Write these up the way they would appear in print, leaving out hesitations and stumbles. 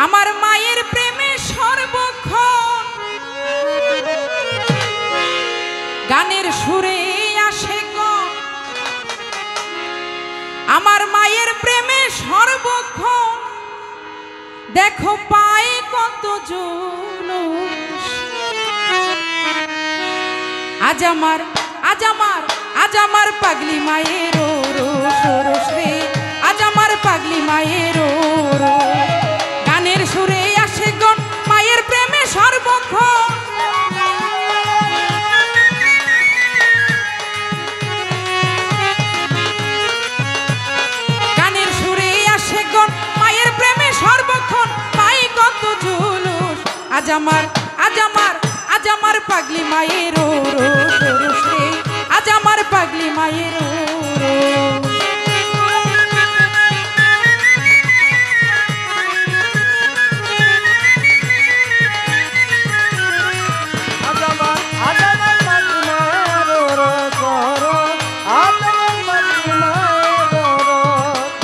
আমার মায়ের প্রেমে সর্বক্ষণ গানের সুরে আসে গান। আমার মায়ের প্রেমে সর্বক্ষণ দেখো পায় কত জুলুস। আজ আমার পাগলি মায়ের রোষ রে, আজ আমার পাগলি মায়ের রোষ। গানের সুরে আসে গন মায়ের প্রেমে সর্বক্ষণ। গানের সুরে আসে গন মায়ের প্রেমে সর্বক্ষণ পাই কত জুলুস। আজ আমার পাগলি মায়ের রোষ রে, আজ আমার পাগলি মায়ের রোষ।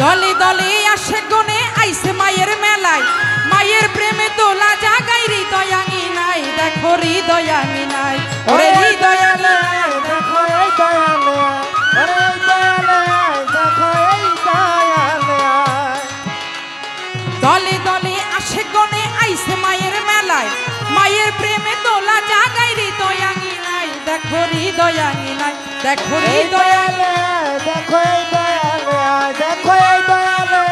দলে দলে আসে গনে আইসে মায়ের মেলায়, মায়ের প্রেমে তোলা জাগাই হৃদয়াঙ্গি নাই। দেখো হৃদয়াঙ্গি নাই, ওরে হৃদয়াঙ্গি নাই, দেখো এই দয়ালে, ওরে এই দয়ালে, দেখো এই দয়ালে। দলে দলে আসে গনে আইসে মায়ের মেলায়, মায়ের প্রেমে তোলা জাগাই হৃদয়াঙ্গি নাই। দেখো হৃদয়াঙ্গি নাই, দেখো হৃদয়ালে, দেখো এই দয়ালে, দেখো এই দয়ালে,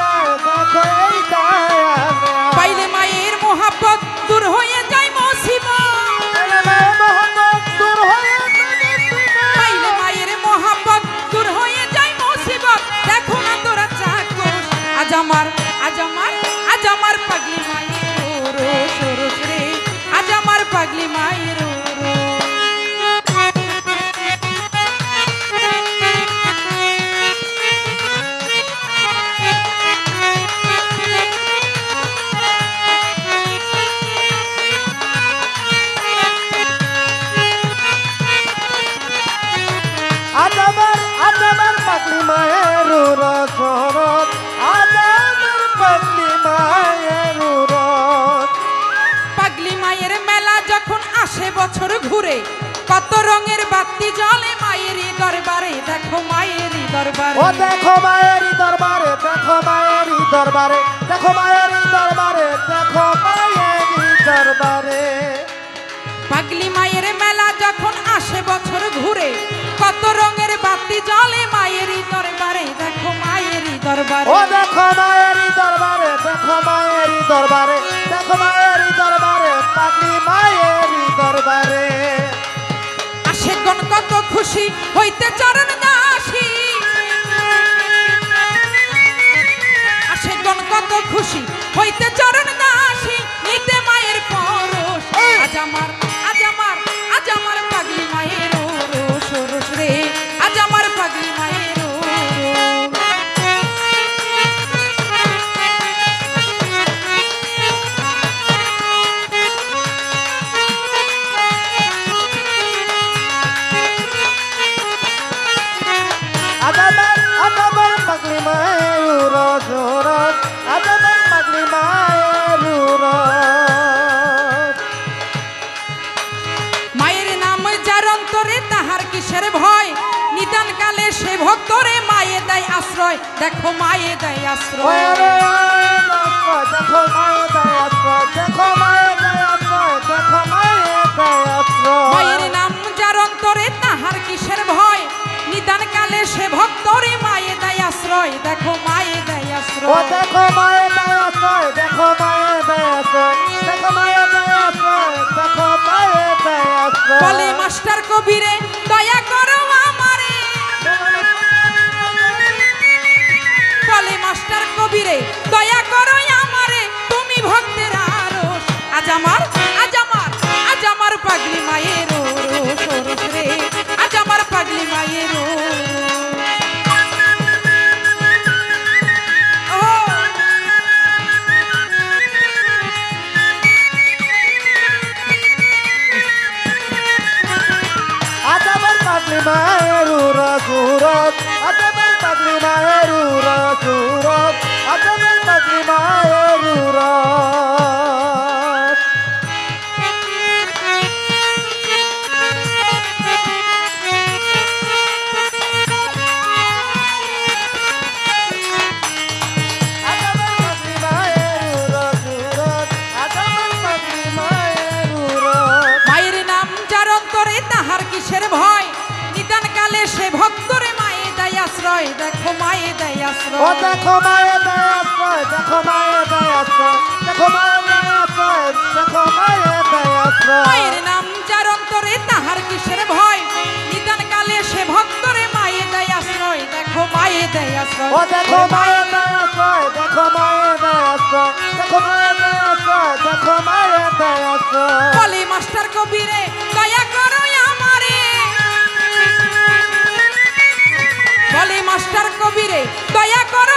দেখো এই দয়ালে। পাইলে মায়ের মোহাব্বত দূর হয়ে যায় মুসিবত, পাইলে মায়ের মোহাব্বত দূর হয়ে যায় মুসিবত। দেখো না তোরা চাকর আজ আমার পাগলি মায়ের রোষ রে, আজ আমার পাগলি মায়ের রোষ। পাগলি মায়ের মেলা যখন আসে বছর ঘুরে, কত রঙের বাতি জ্বলে মায়েরই দরবারে। দেখো মায়েরই দরবারে, ও দেখো মায়েরই দরবারে, দেখো মায়েরই দরবারে, দেখো মায়েরই দরবারে, দেখো মায়েরই দরবারে। পাগলি মায়ের মেলা যখন আসে বছর ঘুরে, কত রঙের বাতি জ্বলে মায়েরই দরবারে। দেখো মায়েরই দরবারে, ও দেখো মায়েরই দরবারে, দেখো মায়েরই দরবারে, দেখো মায়েরই দরবারে, পাগলি মায়েরই দরবারে। আসে গণ কত খুশি হইতে চরণ দাসী, আসে গণ কত খুশি হইতে চরণ দাসী, নিতে মায়ের পরশ। আজ আমার পাগলি মায়ের রোষ রে, আজ আমার পাগলি মায়ের রোষ। আজ আমার পাগলি মায়ের রোষ, আজ আমার পাগলি মায়ের রোষ। মায়ের নাম যার অন্তরে তাহার কিসের ভয়, নিদান কালে সে ভক্তরে মায়ে দেয় আশ্রয়। দেখো মায়ে দেয় আশ্রয়, দেখো মায়ে দেয় আশ্রয়, দেখো মায়ে দেয় আশ্রয়, দেখো মায়ে দেয় আশ্রয়। মায়ের নাম যার অন্তরে তাহার কিসের ভয়, নিদান কালে সে ভক্তরে মায়ে দেয় আশ্রয়। দেখো মায়ে দেয় আশ্রয়, দেখো মায়ে দেয় আশ্রয়, দেখো মায়ে দেয় আশ্রয়, দেখো মায়ে দেয় আশ্রয়, দেখো মায়ে দেয় আশ্রয়। বলে মাস্টার কবিরে দয়া করো আমারে, বলে মাস্টার কবিরে দয়া করো আমারে, তুমি ভক্তের আরশ। আজ আমার পাগলি মায়ের রোষ রে, আজ আমার পাগলি মায়ের রোষ। আজ আমার পাগলি মায়ের রোষ, আজ আমার পাগলি মায়ের রোষ, আজ আমার পাগলি মায়ের রোষ। আশ্রয়। ও দেখো মায়ের দেয় আশ্রয়, দেখো মায়ের দেয় আশ্রয়, দেখো মায়ের দেয় আশ্রয়, দেখো মায়ের দেয় আশ্রয়। মায়ের নাম যার অন্তরে তাহার কিসের ভয়, নিদান কালে সে ভক্তরে মায়ে দেয় আশ্রয়। দেখো মায়ে দেয় আশ্রয়। ও দেখো মায়ের দেয় আশ্রয়, দেখো মায়ের দেয় আশ্রয়, দেখো মায়ের দেয় আশ্রয়, দেখো মায়ের দেয় আশ্রয়। বলে মাস্টার কবিরে দয়া করো আমারে, বলে মাস্টার কবিরে দয়া করো